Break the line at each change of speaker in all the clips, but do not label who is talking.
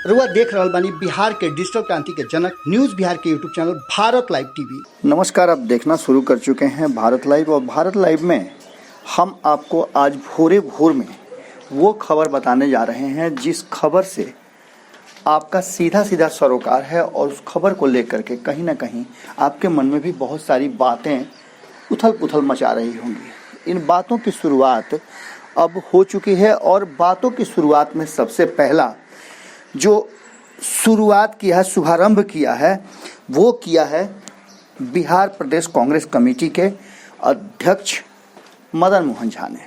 रुआ देख रहल बानी बिहार के डिजिटल क्रांति के जनक न्यूज बिहार के YouTube channel Bharat live TV.
नमस्कार, आप देखना शुरू कर चुके हैं भारत लाइव। और भारत लाइव में हम आपको आज भोरे भोर में वो खबर बताने जा रहे हैं जिस खबर से आपका सीधा सीधा सरोकार है, और उस खबर को लेकर के कहीं ना कहीं आपके मन में भी बहुत सारी बातें उथल पुथल मचा रही होंगी। इन बातों की शुरुआत अब हो चुकी है, और बातों की शुरुआत में सबसे पहला जो शुरुआत किया है, शुभारंभ किया है, वो किया है बिहार प्रदेश कांग्रेस कमेटी के अध्यक्ष मदन मोहन झा ने।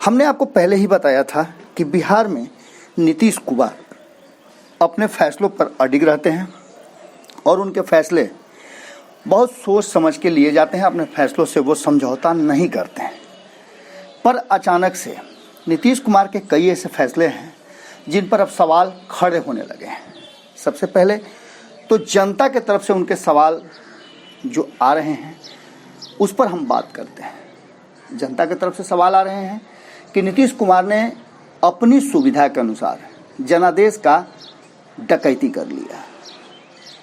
हमने आपको पहले ही बताया था कि बिहार में नीतीश कुमार अपने फैसलों पर अडिग रहते हैं और उनके फैसले बहुत सोच समझ के लिए जाते हैं। अपने फैसलों से वो समझौता नहीं करते हैं। पर अचानक से नीतीश कुमार के कई ऐसे फैसले हैं जिन पर अब सवाल खड़े होने लगे हैं। सबसे पहले तो जनता के तरफ से उनके सवाल जो आ रहे हैं उस पर हम बात करते हैं। जनता की तरफ से सवाल आ रहे हैं कि नीतीश कुमार ने अपनी सुविधा के अनुसार जनादेश का डकैती कर लिया।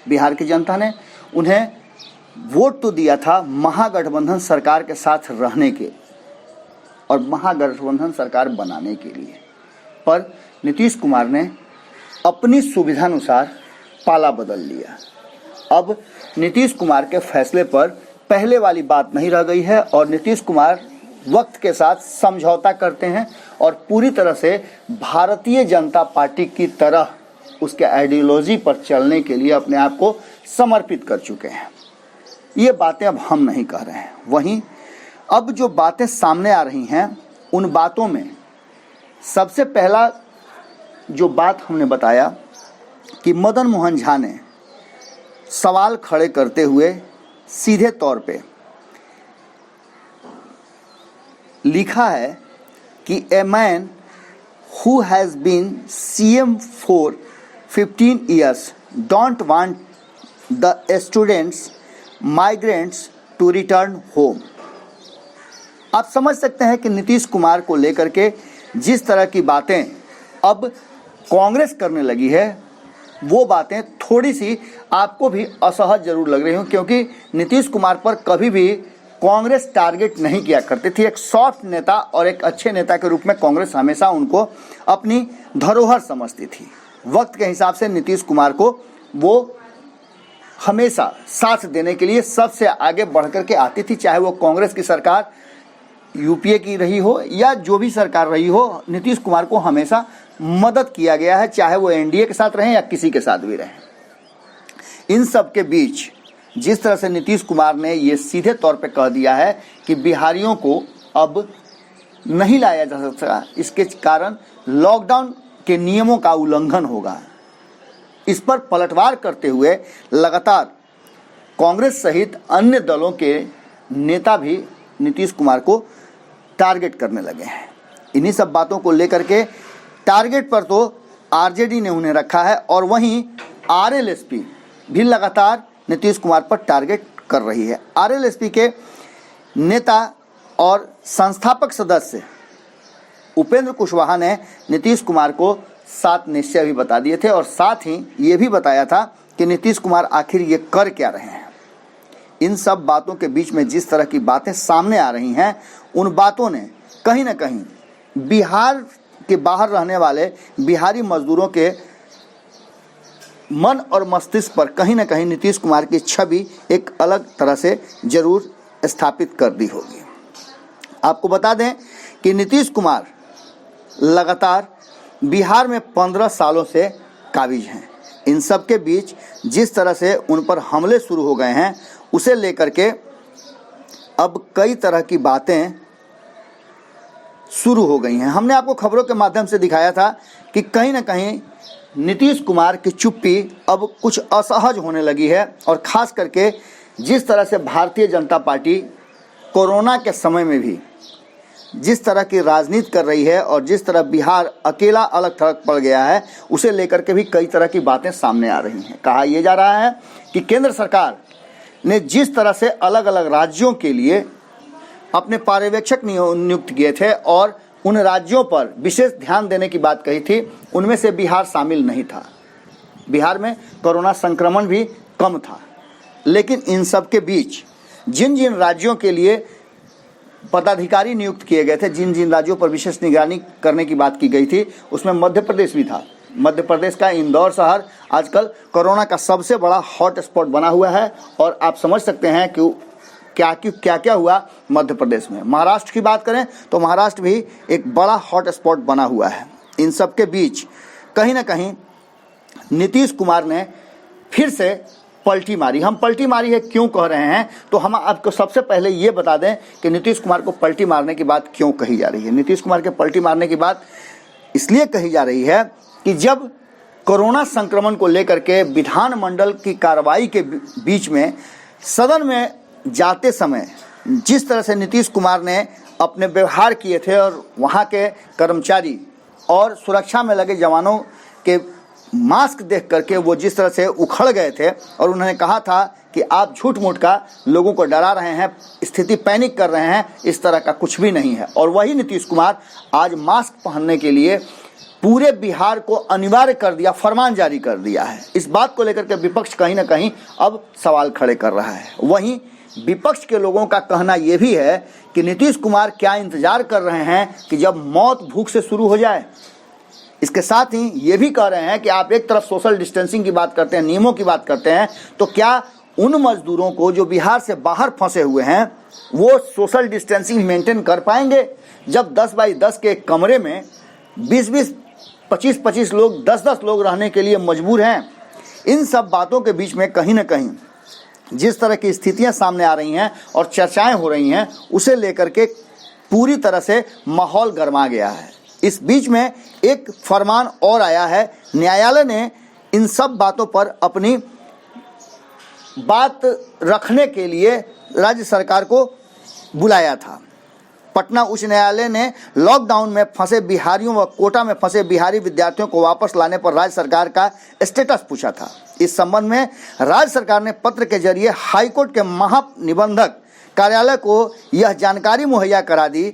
बिहार की जनता ने उन्हें वोट तो दिया था महागठबंधन सरकार के साथ रहने के और महागठबंधन सरकार बनाने के लिए, पर नीतीश कुमार ने अपनी सुविधानुसार पाला बदल लिया। अब नीतीश कुमार के फैसले पर पहले वाली बात नहीं रह गई है और नीतीश कुमार वक्त के साथ समझौता करते हैं और पूरी तरह से भारतीय जनता पार्टी की तरह उसके आइडियोलॉजी पर चलने के लिए अपने आप को समर्पित कर चुके हैं। ये बातें अब हम नहीं कह रहे हैं। वहीं अब जो बातें सामने आ रही हैं उन बातों में सबसे पहला जो बात हमने बताया कि मदन मोहन झा ने सवाल खड़े करते हुए सीधे तौर पे लिखा है कि a man who has been CM for 15 years don't want the students migrants to return home. आप समझ सकते हैं कि नीतीश कुमार को लेकर के जिस तरह की बातें अब कांग्रेस करने लगी है वो बातें थोड़ी सी आपको भी असहज जरूर लग रही हों, क्योंकि नीतीश कुमार पर कभी भी कांग्रेस टारगेट नहीं किया करती थी। एक सॉफ्ट नेता और एक अच्छे नेता के रूप में कांग्रेस हमेशा उनको अपनी धरोहर समझती थी। वक्त के हिसाब से नीतीश कुमार को वो हमेशा साथ देने के लिए सबसे आगे बढ़ करके आती थी, चाहे वो कांग्रेस की सरकार यूपीए की रही हो या जो भी सरकार रही हो। नीतीश कुमार को हमेशा मदद किया गया है, चाहे वो एनडीए के साथ रहें या किसी के साथ भी रहें। इन सब के बीच जिस तरह से नीतीश कुमार ने ये सीधे तौर पे कह दिया है कि बिहारियों को अब नहीं लाया जा सकता, इसके कारण लॉकडाउन के नियमों का उल्लंघन होगा। इस पर पलटवार करते हुए लगातार कांग्रेस सहित अन्य दलों के नेता भी नीतीश कुमार को टारगेट करने लगे हैं। इन्हीं सब बातों को लेकर के टारगेट पर तो आरजेडी ने उन्हें रखा है, और वहीं आरएलएसपी भी लगातार नीतीश कुमार पर टारगेट कर रही है। आरएलएसपी के नेता और संस्थापक सदस्य उपेंद्र कुशवाहा ने नीतीश कुमार को 7 निश्चय भी बता दिए थे, और साथ ही ये भी बताया था कि नीतीश कुमार आखिर ये कर क्या रहे हैं। इन सब बातों के बीच में जिस तरह की बातें सामने आ रही हैं उन बातों ने कहीं ना कहीं बिहार के बाहर रहने वाले बिहारी मजदूरों के मन और मस्तिष्क पर कहीं ना कहीं नीतीश कुमार की छवि एक अलग तरह से जरूर स्थापित कर दी होगी। आपको बता दें कि नीतीश कुमार लगातार बिहार में 15 सालों से काबिज हैं। इन सब के बीच जिस तरह से उन पर हमले शुरू हो गए हैं उसे लेकर के अब कई तरह की बातें शुरू हो गई हैं। हमने आपको खबरों के माध्यम से दिखाया था कि कहीं ना कहीं नीतीश कुमार की चुप्पी अब कुछ असहज होने लगी है, और ख़ास करके जिस तरह से भारतीय जनता पार्टी कोरोना के समय में भी जिस तरह की राजनीति कर रही है और जिस तरह बिहार अकेला अलग थलग पड़ गया है, उसे लेकर के भी कई तरह की बातें सामने आ रही हैं। कहा यह जा रहा है कि केंद्र सरकार ने जिस तरह से अलग अलग राज्यों के लिए अपने पर्यवेक्षक नियुक्त किए थे और उन राज्यों पर विशेष ध्यान देने की बात कही थी, उनमें से बिहार शामिल नहीं था। बिहार में कोरोना संक्रमण भी कम था। लेकिन इन सब के बीच जिन जिन राज्यों के लिए पदाधिकारी नियुक्त किए गए थे, जिन जिन राज्यों पर विशेष निगरानी करने की बात की गई थी, उसमें मध्य प्रदेश भी था। मध्य प्रदेश का इंदौर शहर आजकल कोरोना का सबसे बड़ा हॉट स्पॉट बना हुआ है और आप समझ सकते हैं कि क्या क्या हुआ मध्य प्रदेश में। महाराष्ट्र की बात करें तो महाराष्ट्र भी एक बड़ा हॉट स्पॉट बना हुआ है। इन सब के बीच कहीं ना कहीं नीतीश कुमार ने फिर से पलटी मारी। हम पलटी मारी है क्यों कह रहे हैं, तो हम आपको सबसे पहले ये बता दें कि नीतीश कुमार को पलटी मारने की बात क्यों कही जा रही है। नीतीश कुमार के पलटी मारने की बात इसलिए कही जा रही है कि जब कोरोना संक्रमण को लेकर के विधानमंडल की कार्रवाई के बीच में सदन में जाते समय जिस तरह से नीतीश कुमार ने अपने व्यवहार किए थे और वहाँ के कर्मचारी और सुरक्षा में लगे जवानों के मास्क देख करके वो जिस तरह से उखड़ गए थे और उन्होंने कहा था कि आप झूठ मूठ का लोगों को डरा रहे हैं, स्थिति पैनिक कर रहे हैं, इस तरह का कुछ भी नहीं है। और वही नीतीश कुमार आज मास्क पहनने के लिए पूरे बिहार को अनिवार्य कर दिया, फरमान जारी कर दिया है। इस बात को लेकर के विपक्ष कहीं ना कहीं अब सवाल खड़े कर रहा है। वहीं विपक्ष के लोगों का कहना यह भी है कि नीतीश कुमार क्या इंतजार कर रहे हैं कि जब मौत भूख से शुरू हो जाए। इसके साथ ही ये भी कह रहे हैं कि आप एक तरफ सोशल डिस्टेंसिंग की बात करते हैं, नियमों की बात करते हैं, तो क्या उन मजदूरों को जो बिहार से बाहर फंसे हुए हैं वो सोशल डिस्टेंसिंग मेंटेन कर पाएंगे जब 10 बाई 10 के कमरे में 20-20, 25-25 लोग, 10-10 लोग रहने के लिए मजबूर हैं। इन सब बातों के बीच में कहीं ना कहीं जिस तरह की स्थितियां सामने आ रही हैं और चर्चाएं हो रही हैं, उसे लेकर के पूरी तरह से माहौल गर्मा गया है। इस बीच में एक फरमान और आया है। न्यायालय ने इन सब बातों पर अपनी बात रखने के लिए राज्य सरकार को बुलाया था। पटना उच्च न्यायालय ने लॉकडाउन में फंसे बिहारियों व कोटा में फंसे बिहारी विद्यार्थियों को वापस लाने पर राज्य सरकार का स्टेटस पूछा था। इस संबंध में राज्य सरकार ने पत्र के जरिए हाईकोर्ट के महानिबंधक कार्यालय को यह जानकारी मुहैया करा दी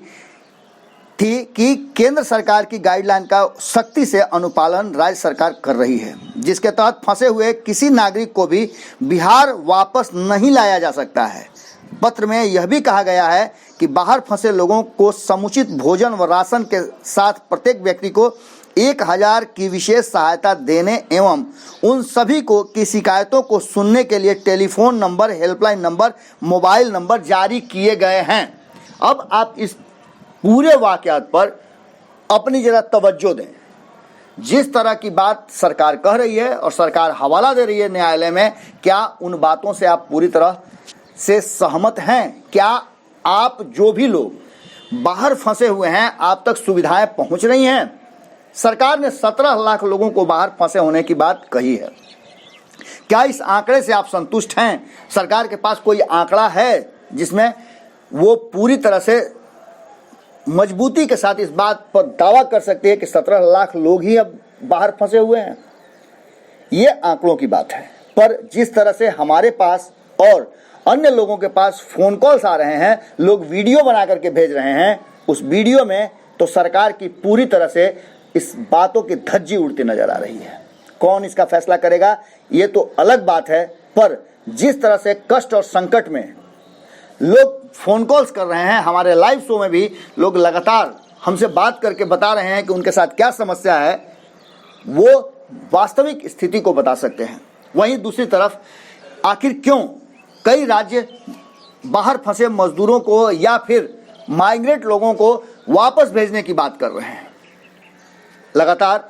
थी कि केंद्र सरकार की गाइडलाइन का सख्ती से अनुपालन राज्य सरकार कर रही है, जिसके तहत फंसे हुए किसी नागरिक को भी बिहार वापस नहीं लाया जा सकता है। पत्र में यह भी कहा गया है कि बाहर फंसे लोगों को समुचित भोजन व राशन के साथ प्रत्येक व्यक्ति को 1000 की विशेष सहायता देने एवं उन सभी को की शिकायतों को सुनने के लिए telephone number, helpline number, mobile number जारी किए गए हैं। अब आप इस पूरे वाकयात पर अपनी जरा तवज्जो दें। जिस तरह की बात सरकार कह रही है और सरकार हवाला दे रही है न्यायालय में, क्या उन बातों से आप पूरी तरह से सहमत हैं? क्या आप जो भी लोग बाहर फंसे हुए हैं, आप तक सुविधाएं पहुंच रही हैं? सरकार ने 17 लाख लोगों को बाहर फंसे होने की बात कही है। क्या इस आंकड़े से आप संतुष्ट हैं? सरकार के पास कोई आंकड़ा है जिसमें वो पूरी तरह से मजबूती के साथ इस बात पर दावा कर सकते हैं कि 17 लाख लोग ही अब बाहर फंसे हुए हैं? ये आंकड़ों की बात है। पर जिस तरह से हमारे पास और अन्य लोगों के पास फोन कॉल्स आ रहे हैं, लोग वीडियो बना करके भेज रहे हैं, उस वीडियो में तो सरकार की पूरी तरह से इस बातों की धज्जी उड़ती नजर आ रही है। कौन इसका फैसला करेगा ये तो अलग बात है, पर जिस तरह से कष्ट और संकट में लोग फोन कॉल्स कर रहे हैं, हमारे लाइव शो में भी लोग लगातार हमसे बात करके बता रहे हैं कि उनके साथ क्या समस्या है, वो वास्तविक स्थिति को बता सकते हैं। वहीं दूसरी तरफ आखिर क्यों कई राज्य बाहर फंसे मजदूरों को या फिर माइग्रेट लोगों को वापस भेजने की बात कर रहे हैं? लगातार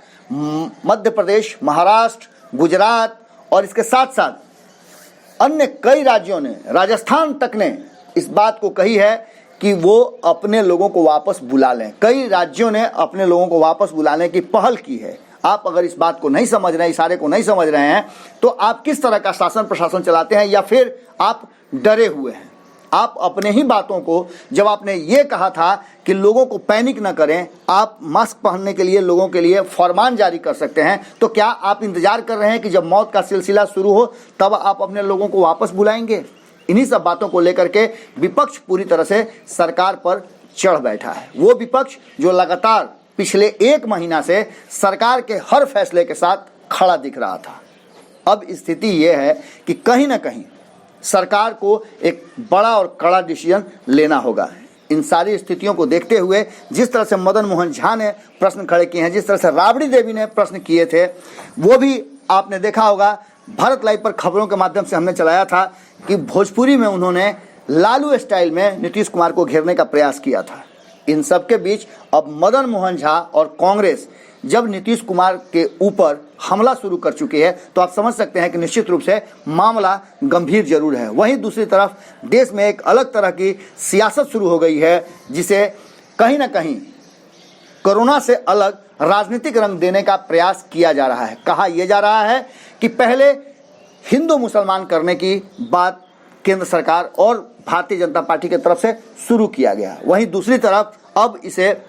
मध्य प्रदेश, महाराष्ट्र, गुजरात और इसके साथ साथ अन्य कई राज्यों ने, राजस्थान तक ने इस बात को कही है कि वो अपने लोगों को वापस बुला लें। कई राज्यों ने अपने लोगों को वापस बुलाने की पहल की है। आप अगर इस बात को नहीं समझ रहे हैं, इशारे को नहीं समझ रहे हैं, तो आप किस तरह का शासन प्रशासन चलाते हैं या फिर आप डरे हुए हैं? आप अपने ही बातों को, जब आपने ये कहा था कि लोगों को पैनिक न करें, आप मास्क पहनने के लिए लोगों के लिए फरमान जारी कर सकते हैं, तो क्या आप इंतजार कर रहे हैं कि जब मौत का सिलसिला शुरू हो तब आप अपने लोगों को वापस बुलाएंगे? इन्हीं सब बातों को लेकर के विपक्ष पूरी तरह से सरकार पर चढ़ बैठा है। वो विपक्ष जो लगातार पिछले 1 महीना से सरकार के हर फैसले के साथ खड़ा दिख रहा था, अब स्थिति ये है कि कहीं ना कहीं सरकार को एक बड़ा और कड़ा डिसीजन लेना होगा। इन सारी स्थितियों को देखते हुए जिस तरह से मदन मोहन झा ने प्रश्न खड़े किए हैं, जिस तरह से राबड़ी देवी ने प्रश्न किए थे, वो भी आपने देखा होगा। भारत लाइव पर खबरों के माध्यम से हमने चलाया था कि भोजपुरी में उन्होंने लालू स्टाइल में नीतीश कुमार को घेरने का प्रयास किया था। इन सब के बीच अब मदन मोहन झा और कांग्रेस जब नीतीश कुमार के ऊपर हमला शुरू कर चुकी है, तो आप समझ सकते हैं कि निश्चित रूप से मामला गंभीर जरूर है। वहीं दूसरी तरफ देश में एक अलग तरह की सियासत शुरू हो गई है, जिसे कहीं ना कहीं कोरोना से अलग राजनीतिक रंग देने का प्रयास किया जा रहा है। कहा यह जा रहा है कि पहले हिंदू मुसलमान करने की बात केंद्र सरकार और भारतीय जनता पार्टी की तरफ से शुरू किया गया। वहीं दूसरी तरफ अब इसे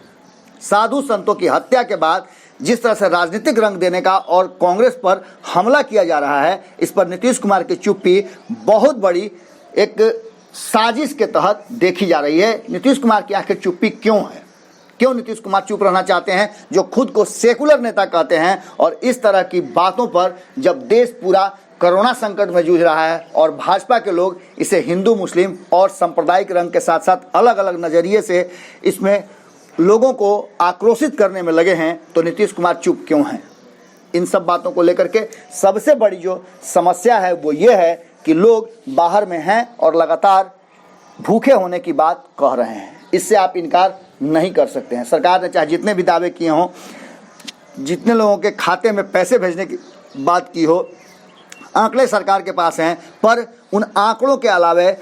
साधु संतों की हत्या के बाद जिस तरह से राजनीतिक रंग देने का और कांग्रेस पर हमला किया जा रहा है, इस पर नीतीश कुमार की चुप्पी बहुत बड़ी एक साजिश के तहत देखी जा रही है। नीतीश कुमार की आखिर चुप्पी क्यों है? क्यों नीतीश कुमार चुप रहना चाहते हैं, जो खुद को सेकुलर नेता कहते हैं? और इस तरह की बातों पर जब देश पूरा कोरोना संकट में जूझ रहा है और भाजपा के लोग इसे हिंदू मुस्लिम और सांप्रदायिक रंग के साथ साथ अलग अलग नज़रिए से इसमें लोगों को आक्रोशित करने में लगे हैं, तो नीतीश कुमार चुप क्यों हैं? इन सब बातों को लेकर के सबसे बड़ी जो समस्या है वो ये है कि लोग बाहर में हैं और लगातार भूखे होने की बात कह रहे हैं। इससे आप इनकार नहीं कर सकते हैं। सरकार ने चाहे जितने भी दावे किए हों, जितने लोगों के खाते में पैसे भेजने की बात की हो, आंकड़े सरकार के पास हैं, पर उन आंकड़ों के अलावा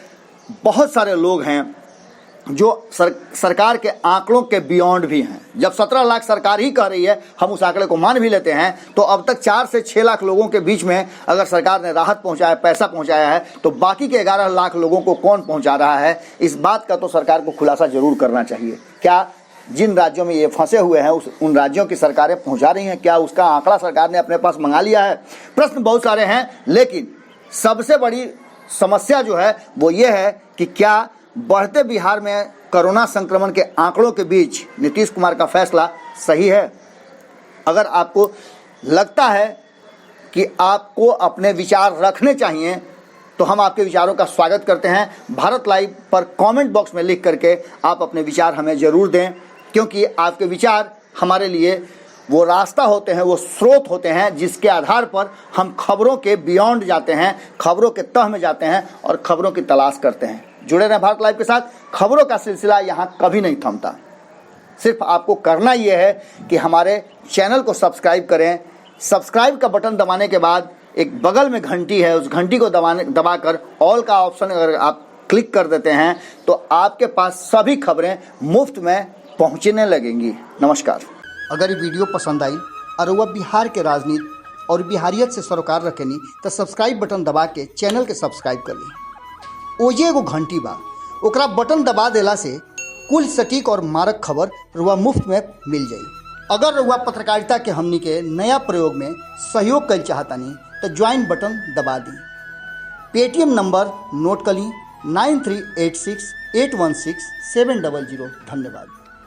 बहुत सारे लोग हैं जो सरकार के आंकड़ों के बियॉन्ड भी हैं। जब 17 लाख सरकार ही कह रही है, हम उस आंकड़े को मान भी लेते हैं, तो अब तक 4 से 6 लाख लोगों के बीच में अगर सरकार ने राहत पहुंचाया, पैसा पहुंचाया है, तो बाकी के 11 लाख लोगों को कौन पहुंचा रहा है? इस बात का तो सरकार को खुलासा जरूर करना चाहिए। क्या जिन राज्यों में ये फंसे हुए हैं उन राज्यों की सरकारें पहुंचा रही हैं? क्या उसका आंकड़ा सरकार ने अपने पास मंगा लिया है? प्रश्न बहुत सारे हैं, लेकिन सबसे बड़ी समस्या जो है वो ये है कि क्या बढ़ते बिहार में कोरोना संक्रमण के आंकड़ों के बीच नीतीश कुमार का फैसला सही है? अगर आपको लगता है कि आपको अपने विचार रखने चाहिए, तो हम आपके विचारों का स्वागत करते हैं। भारत लाइव पर कमेंट बॉक्स में लिख करके आप अपने विचार हमें ज़रूर दें, क्योंकि आपके विचार हमारे लिए वो रास्ता होते हैं, वो स्रोत होते हैं जिसके आधार पर हम खबरों के बियॉन्ड जाते हैं, खबरों के तह में जाते हैं और खबरों की तलाश करते हैं। जुड़े रहें भारत लाइव के साथ। खबरों का सिलसिला यहाँ कभी नहीं थमता। सिर्फ आपको करना ये है कि हमारे चैनल को सब्सक्राइब करें। सब्सक्राइब का बटन दबाने के बाद एक बगल में घंटी है, उस घंटी को दबाकर ऑल का ऑप्शन अगर आप क्लिक कर देते हैं तो आपके पास सभी खबरें मुफ्त में पहुँचने लगेंगी। नमस्कार।
अगर ये वीडियो पसंद आई और वह बिहार के राजनीति और बिहारियत से सरोकार रखेनी, तो सब्सक्राइब बटन दबा के चैनल के सब्सक्राइब कर ली। ओजे एगो घंटी बा, ओकरा बटन दबा देला से कुल सटीक और मारक खबर रुआ मुफ्त में मिल जाई। अगर रुआ पत्रकारिता के हमनी के नया प्रयोग में सहयोग कर चाहतानी तो ज्वाइन बटन दबा दी। पेटीएम नंबर नोट कर ली 9386816700। धन्यवाद।